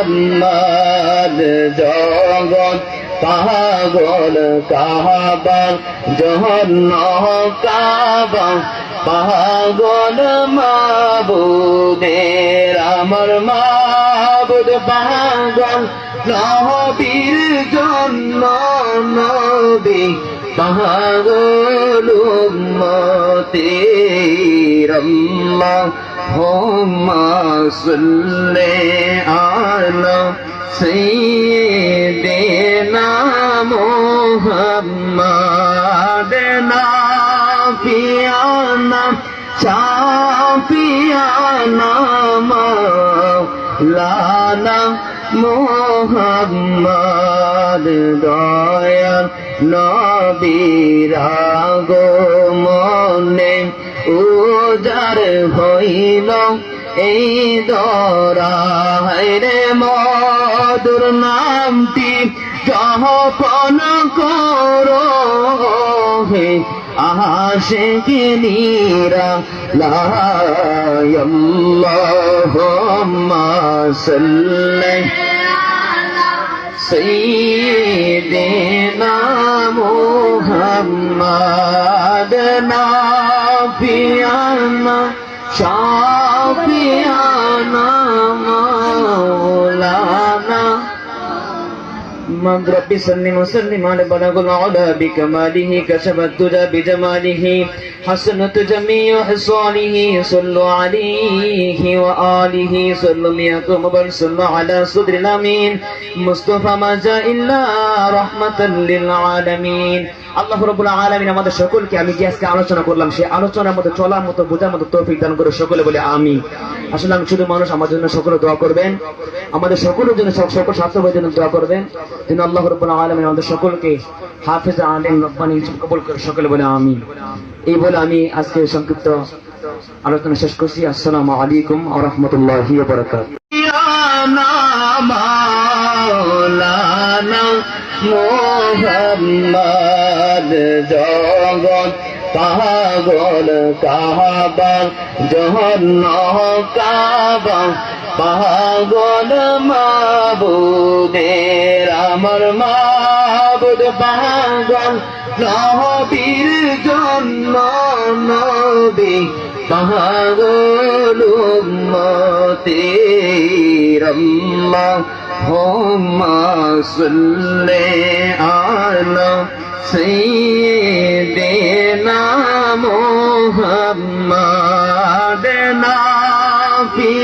মোহাম্মদ জগৎ পাগল কাবা জহন্ন কাবা পাগল মাবুদের আমার মাবুদ পাগল নবীর জন্য নবী পাগল উম্মতের আল্লাহুম্মা সাল্লি আলা সাইয়্যিদিনা মুহাম্মাদ নাফিয়ানা শাফিয়ানা মাওলানা মুহাম্মদ দয়াল নবীর আগমনে উজার হইল এই দরায় রে মধুর নামটি জপন করো হে আশিকিনীরা লা আল্লাহুম্মা সাল্লি সাইয়্যিদিনা মুহাম্মদ নাফিয়ানা শাফিয়ানা মাওলানা من رب سلم وسلم على بلغ العلا بكماله كشف الدجى بجماله حسنت جميع خصاله صلوا عليه وآله صلوا مياكم وبل صلوا على صدر الأمين مصطفى ما جاء إلا رحمة للعالمين আল্লাহ রাব্বুল আলামিন আমাদের সকলকে আমি যে আজকে আলোচনা করলাম সেই আলোচনার মধ্যে চলার মতো বোঝার মতো তৌফিক দান করে সকলে বলে আমিন। আসলে আমি শুধু মানুষ আমার জন্য সকলে দোয়া করবেন, আমাদের সকলের জন্য সকল ছাত্রদের জন্য দোয়া করবেন যেন আল্লাহ রাব্বুল আলামিন আমাদের সকলকে হাফেজ আলিম রব্বানি কবুল করে সকলে বলে আমিন। এই বলে আমি আজকে সংক্ষিপ্ত আলোচনা শেষ করছি। আসসালামু আলাইকুম ওয়া রাহমাতুল্লাহি ওয়া বারাকাতুহু। মোহাম্মদ জগৎ পাগল কাবা জহন্ন কাবা পাগল মাবুদের আমার মাবুদ পাগল নবীর জন্য নবী পাগল উম্মতের আল্লাহুম্মা সাল্লি আলা সাইয়্যিদিনা মুহাম্মাদ নাফি